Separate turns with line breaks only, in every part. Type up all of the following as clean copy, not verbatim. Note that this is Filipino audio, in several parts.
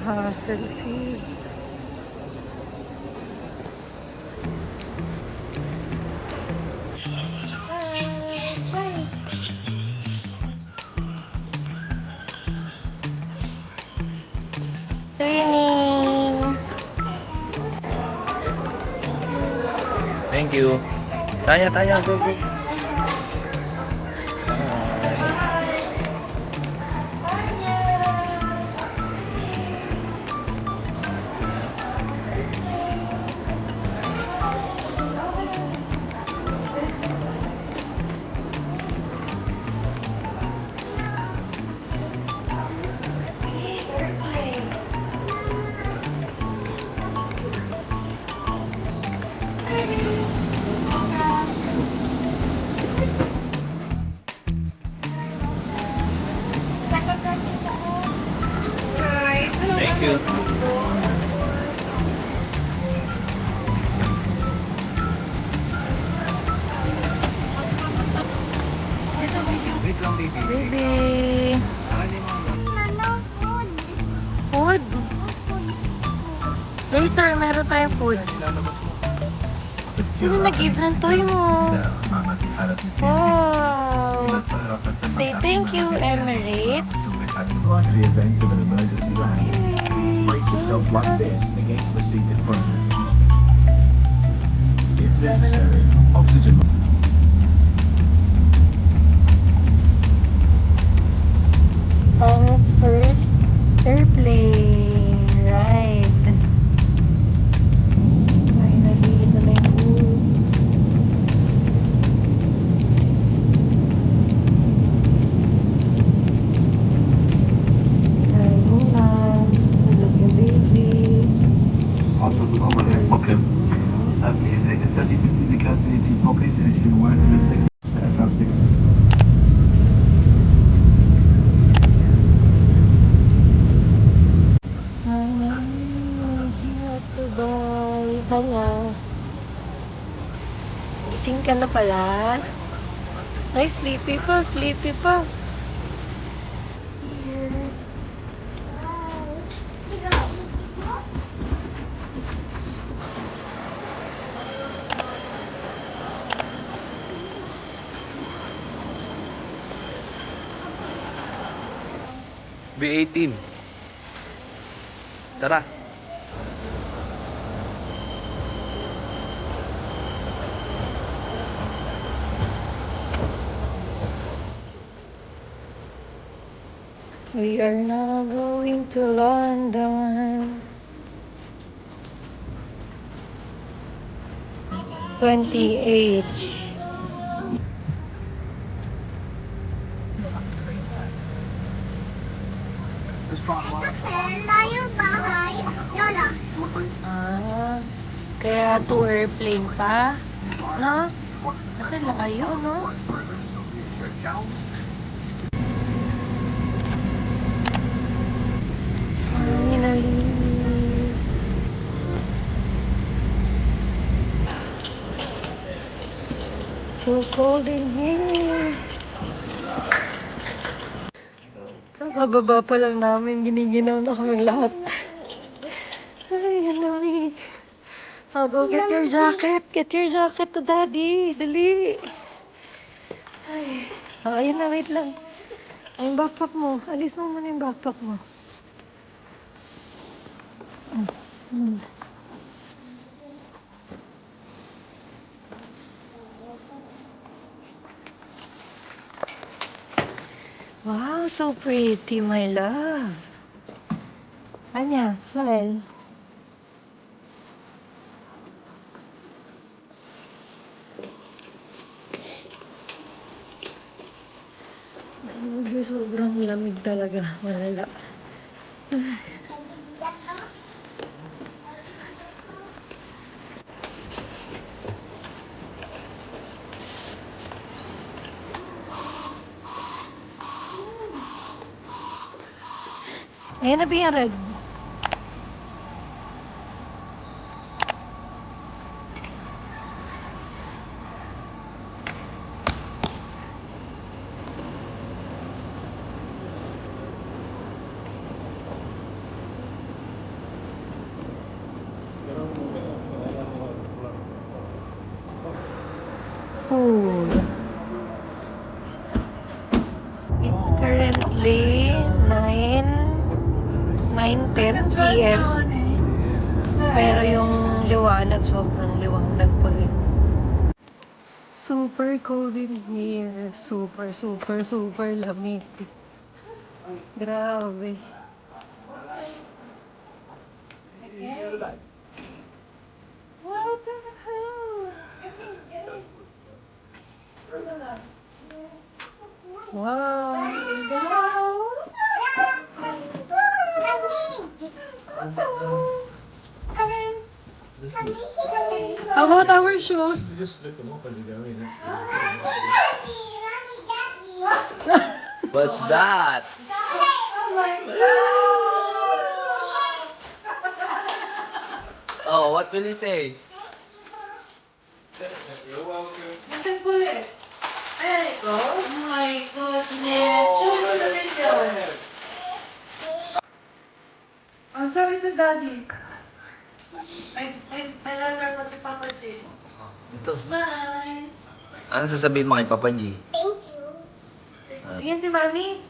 hustle, sis. Training.
Thank you. Tanya, go, go. Thank you. Wait lang, baby.
Baby.
Nano, food.
Food. Later, meron tayong food. Sino nag-give ng toy mo? Wow. Say thank you, Emirates.
Like the event of an emergency landing, brace yourself like this against the seat in front of you. If necessary, oxygen.
Thomas first airplane ride. Finally, ito na yung food. Kain muna. Tulog yung baby.
Bakın. Dikkatli için çok esirişim var. Fantastic.
Hirap to boy. Kaya. Gising ka na pala. Ay, sleepy pa, sleepy pa. Here.
B18. Tara.
We are now going to London. 28.
Layo bahay. Lola.
Ah, kaya to airplane pa? No? Kasi layo, no? Finally. So cold in here. Kakababa pa lang namin, giniginaw na kami lahat. Ay, alamig. Oh, go get your jacket. Get your jacket to daddy. Dali. Ay. Oh, ayun na, wait lang. Ay, yung backpack mo. Alis mo muna yung backpack mo. Wow, so pretty, my love. Anya, smile. Ay, sobrang lamig talaga. Malala. Ayan na ba yung red? 9:10 p.m. Pero yung liwanag, sobrang liwanag pa rin. Super cold in here. Super, super, super lamig. Grabe. What the hell? Wow. How about our shoes?
Just look them up as you go in.
What's that? Oh, what will he say?
You're welcome.
Oh my goodness. Show me the video. I'm sorry to Daddy. I learned ko si Papa G.
Ito.
Bye.
Ano sasabihin mo kay Papa G?
Thank you.
Tingin si Mami.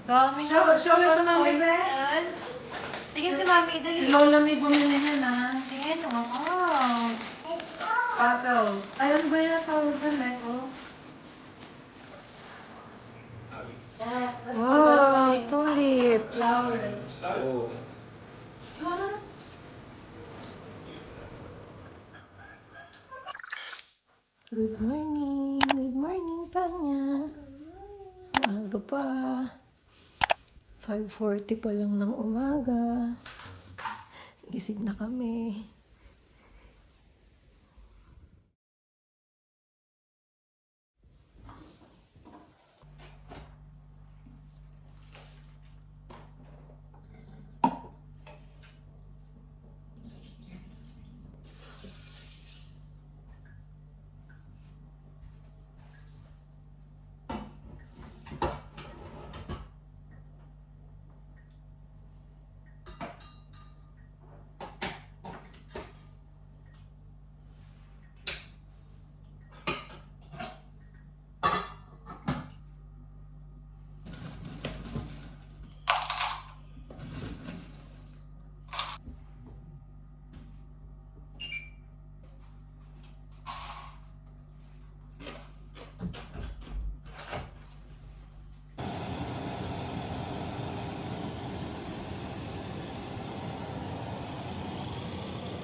Mami, show it to Mami, Ben. Tingin si Mami. Si Lola may bumili niya na. Tingin, wow. Puzzle. Ayun ba yung tawag sa Lego? Wow, tulip. Flowers.
Oh.
Good morning, Tanya. Umaga pa. 5:40 pa lang ng umaga. Gising na kami.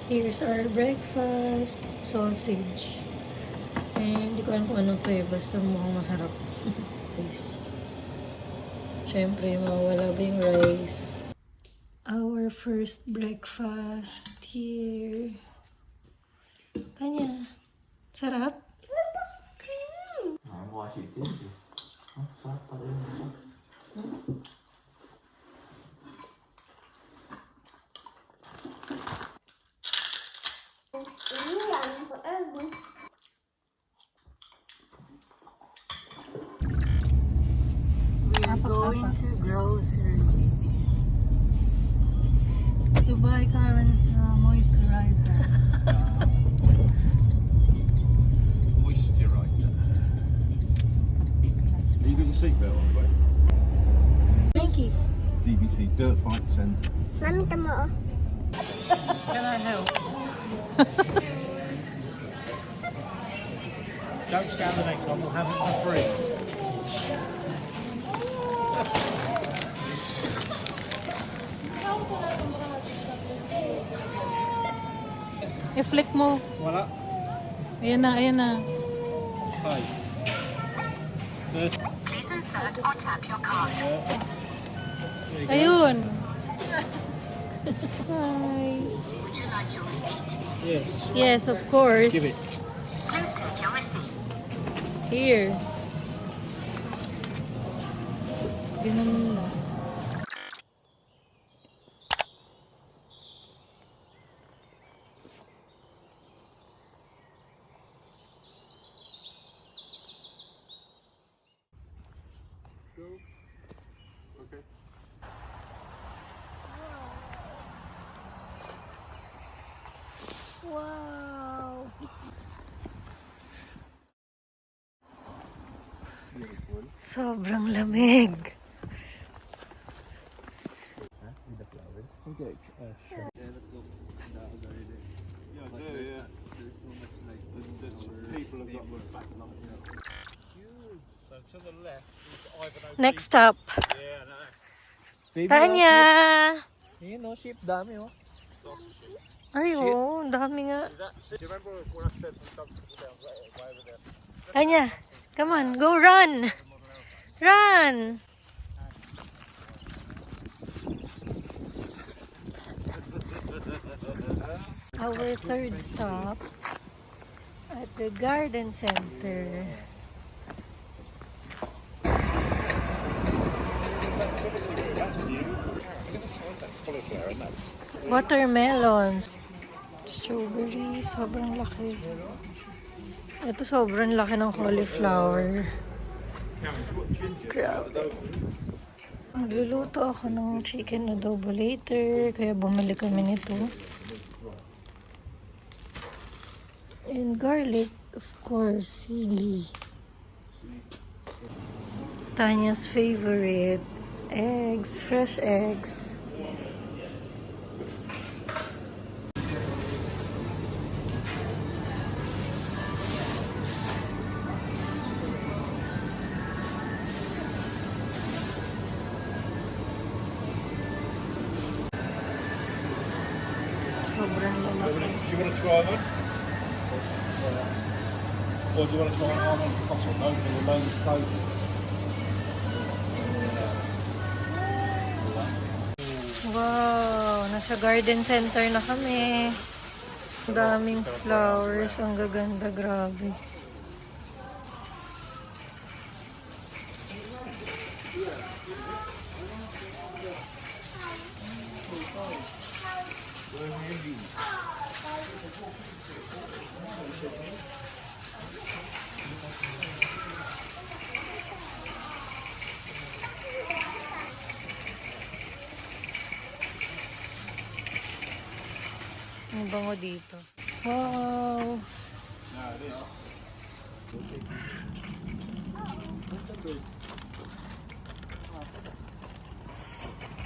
Here's our breakfast. Sausage. Hindi ko alam kung ano to eh. Basta mukhang masarap. Rice. Siyempre, mawala ba yung rice? Our first breakfast here. Tanya, sarap?
Wash it din. Sarap pa rin.
We're going to grocery to buy Karen's moisturizer.
Moisturizer. You got your seatbelt on, right?
Thankies.
DBC Dirt Bike Centre.
Mami, tama oh.
Can I help?
Don't scan the next one, we'll have it for free.
I-flick mo.
Voilà.
Ayan na, ayan na.
Hi.
Please insert or tap your card.
Ayun. Hi.
Would you like your receipt?
Yes.
Yes, of course.
Give it.
Please take your receipt.
Here. Ganun lang.
Okay.
Wow. Sobrang lamig. Next stop. Tanya!
Yun no, sheep, dami oh.
Ay, oo, ang dami nga. Tanya, come on, go run! Run! Our third stop at the garden center. Watermelons. Strawberries, sobrang laki. Ito sobrang laki ng cauliflower. Grabe. Magluluto ako ng chicken adobo later, kaya bumili kami nito. And garlic, of course, sili. Tanya's favorite, eggs, fresh eggs. Sobrang lalaki.
Do you want to try one? Or do you want to try almond croissant? No, the remains closed.
Wow, nasa garden center na kami. Ang daming flowers, ang gaganda, grabe. Ang bango dito. Wow!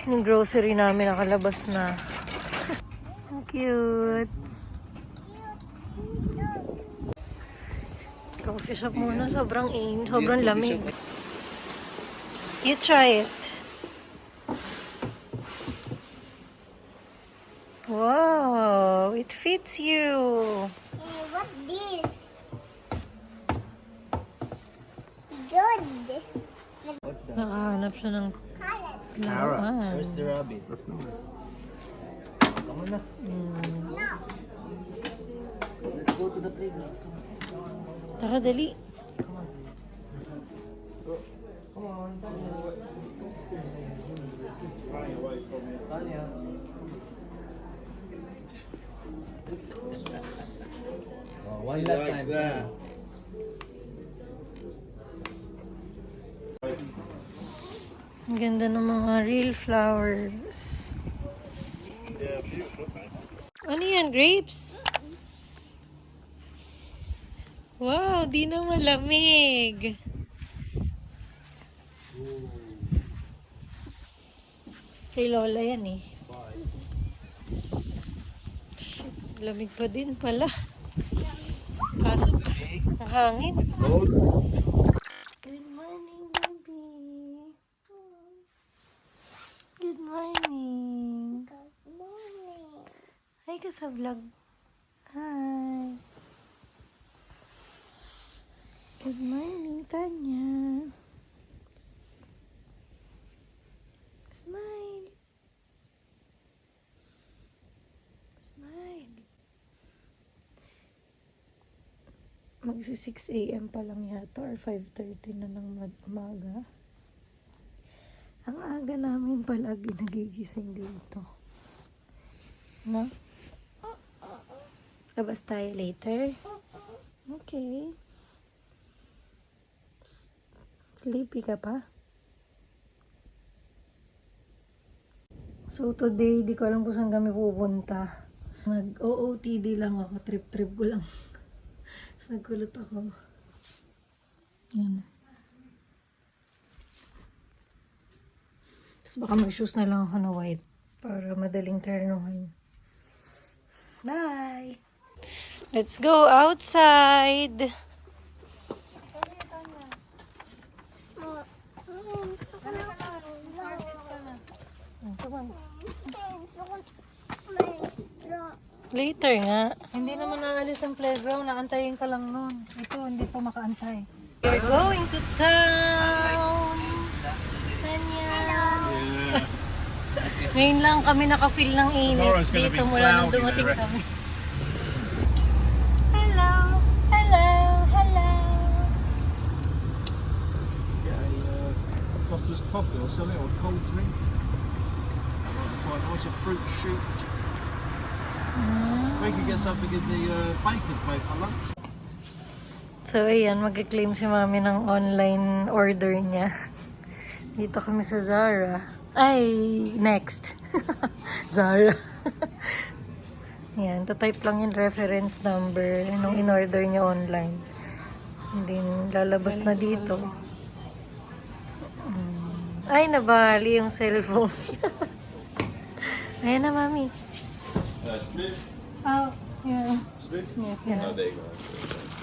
Yung grocery namin nakalabas na. Ang cute! Coffee shop muna. Sobrang sobrang lamig. You try it. Wow! It fits you!
What this? Good.
Nakahanap siya ng
Carrot.
laruan.
Where's the rabbit? Come on na.
No.
Let's go to the playground.
Tara, dali.
Come on, Tanya. Oh, one last time.
There.
Ang ganda ng mga real flowers.
Yeah, beautiful, mate.
Ano yan? Grapes? Wow, di na malamig. Kay Lola yan eh. Shit, lamig pa din pala. Pasok. Nakangin.
It's cold.
Good morning, baby. Good morning.
Good morning.
Hi ka sa vlog. Hi. Good morning, Tanya. Smile. Smile. Magsi 6 a.m. pa lang yata or 5:30 na ng umaga. Ang aga namin palagi nagigising dito. No? Labas tayo later? Okay. Sleepy ka pa? So today, di ko alam kung saan kami pupunta. Nag-OOTD lang ako. Trip-trip ko lang. Tapos nagkulot ako. Yan. Tapos baka mag-shoes na lang ako na white. Para madaling ternuhan. Bye! Let's go outside! Later nga.
Hindi naman naalis ang playground, naantayin ka lang nun. Ito, hindi pa makaantay.
We're going to town! Tanya! Ngayon lang kami nakafeel ng init
Tomorrow's gonna
dito
be
mula nung
cloudy,
dumating
I reckon.
kami.
Hello. Hello. Hello.
Get a Foster's coffee or something, or a cold drink. Quite nice, a fruit shoot. We could get something in the baker's bay for lunch.
So ayan, mag-claim si mami ng online order niya. Dito kami sa Zara. Ay, next. Zara. Ayan, type lang yung reference number nung in-order niya online. And then, lalabas na dito. Ay, nabali yung cellphone. Ayan na, mami.
Oh, yeah.
Smith, yeah.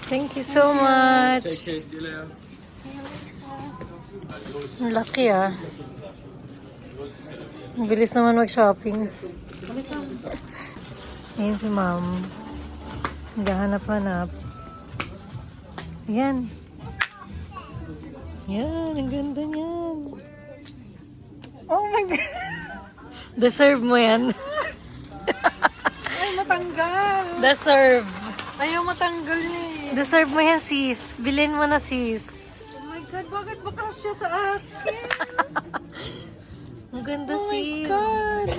Thank you so much.
See you later.
Ang laki ah. Ang bilis naman mag-shopping. Ayan si ma'am. Naghahanap-hanap. Yan. Yan, ang ganda niyan.
Oh my God!
Deserve mo yan.
Ay, matanggal!
Deserve.
Ayaw matanggal niya eh.
Deserve mo yan, sis. Bilhin mo na, sis.
Oh my God, bakit ba kasya sa akin?
Ang ganda,
Oh my
sis.
God!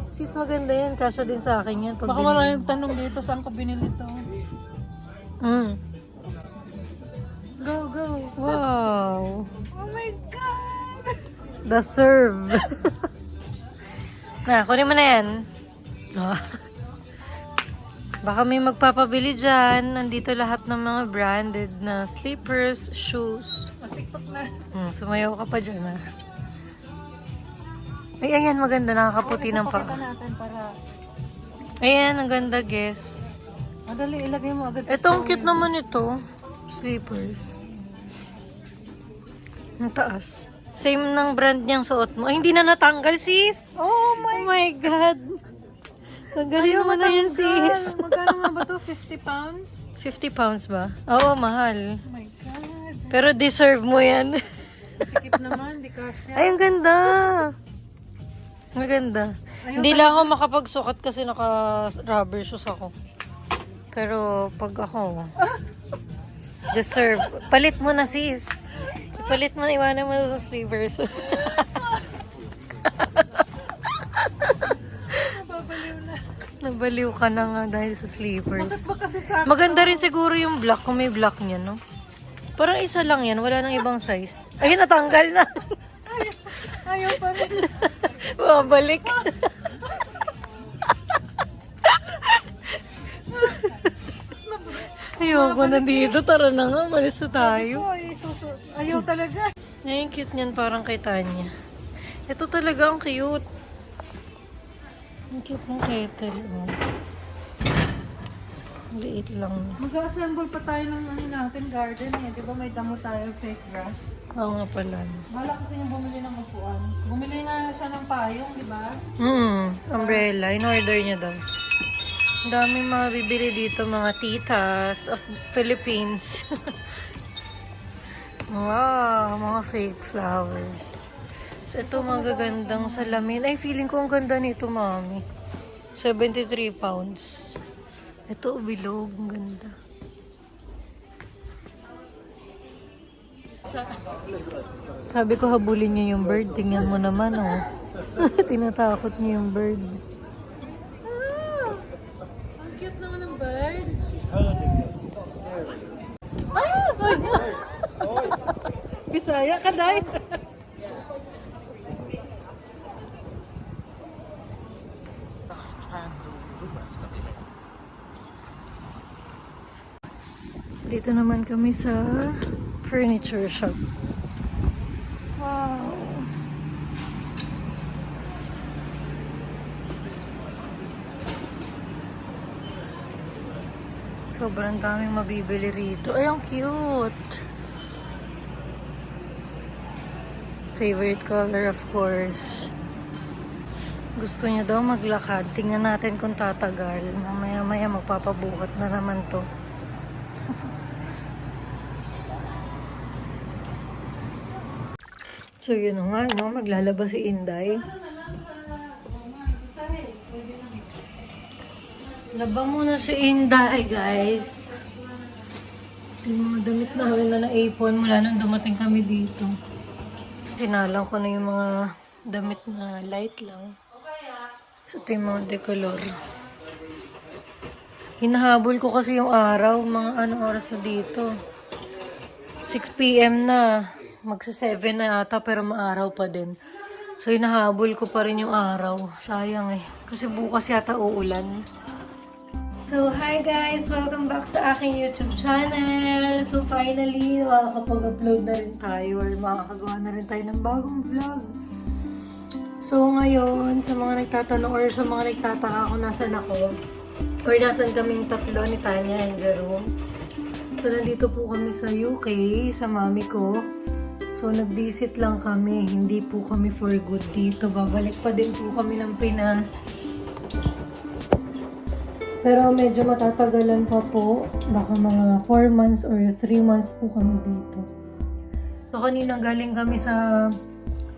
Sis, maganda yan. Kasya din sa akin yan. Pag
Baka
binili.
maraming tanong dito, saan ko binili to? Go, go!
Wow.
Oh my God!
Deserve. Na, kunin mo na yan. Ah. Baka may magpapabili dyan. Nandito lahat ng mga branded na slippers, shoes.
Matiktok na.
Sumayaw ka pa dyan, ah. Ay, ayan, maganda. Nakakaputi ng
Pakita
pa.
natin para...
Ayan, ang ganda, guess.
Madali, ilagay mo agad sa
Ito, ang cute naman ito. Slippers. Ang taas. Same ng brand niyang suot mo. Ay, hindi na natanggal, sis.
Oh
Oh my God. Tanggalin mo na yan, sis.
Magkano nga ba to? 50 pounds?
50 pounds ba? Oo, mahal.
Oh my God.
Pero deserve mo yan.
Sikip naman, di kasya.
Ay, ang ganda. Ang ganda. Hindi lang ako makapagsukat kasi naka-rubber shoes ako. Pero pag ako, deserve. Palit mo na, sis. Ipalit mo na, iwanan mo sa sleevers.
Babaliw na.
Nabaliw ka na nga dahil sa
Bakit
sleepers.
ba kasi sa...
Maganda rin siguro yung black kung may black niya, no? Parang isa lang yan, wala nang ibang size. Ayun, natanggal na.
Ayaw pa rin.
Babalik. Ayoko na dito. Tara na nga, malis na tayo.
Ay, ayaw talaga.
Ay, ang cute niyan, parang kay Tanya. Ito talaga ang cute. Ang cute ng kettle. Oh. Liit lang.
Mag-assemble pa tayo ng ano natin, garden eh. Di ba may damo tayo, fake grass?
Oo nga pala.
Bala kasi yung bumili ng upuan. Bumili nga siya ng payong, di ba?
Umbrella. In-order niya daw. Ang daming mga bibili dito, mga titas of Philippines. Wow, mga fake flowers. So, ito magagandang salamin. Ay, feeling ko ang ganda nito, mami. 73 pounds. Ito, bilog. Ang ganda. Sabi ko, habulin niyo yung bird. Tingnan mo naman, oh. Tinatakot niyo yung bird.
Ang cute naman ng bird. Bisaya ka, Day.
Dito naman kami sa furniture shop. Wow. Sobrang daming mabibili rito. Ay, ang cute! Favorite color, of course. Gusto niya daw maglakad. Tingnan natin kung tatagal. Mamaya-maya magpapabuhat na naman to. So, yun na nga, no? Maglalabas si Inday. Laba muna si Inday, guys. Yung mga damit namin na naipon mula nung dumating kami dito. Sinalang ko na yung mga damit na light lang. So, ito yung mga decolor. Hinahabol ko kasi yung araw. Mga anong oras na dito? 6 PM na. Magsa 7 na ata pero maaraw pa din. So, hinahabol ko pa rin yung araw. Sayang eh. Kasi bukas yata uulan. So, hi guys! Welcome back sa aking YouTube channel! So, finally, makakapag-upload na rin tayo or makakagawa na rin tayo ng bagong vlog. So, ngayon, sa mga nagtatanong or sa mga nagtataka kung nasan ako or nasan kaming tatlo ni Tanya and Jerome. So, nandito po kami sa UK, sa mami ko. So, nag-visit lang kami. Hindi po kami for good dito. Babalik pa din po kami ng Pinas. Pero medyo matatagalan pa po. Baka mga 4 months or 3 months po kami dito. So, kanina galing kami sa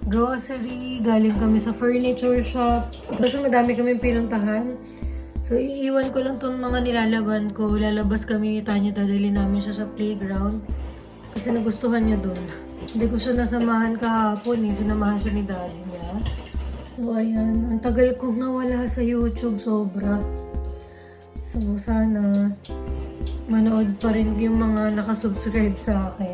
grocery, galing kami sa furniture shop. Kasi madami kaming pinuntahan. So, iiwan ko lang itong mga nilalaban ko. Lalabas kami ni Tanya, dadalhin namin siya sa playground. Kasi nagustuhan niya doon. Hindi ko siya nasamahan kahapon eh. Sinamahan siya ni daddy niya. So, ayan. Ang tagal kong nawala sa YouTube. Sobra. So, sana manood pa rin yung mga nakasubscribe sa akin.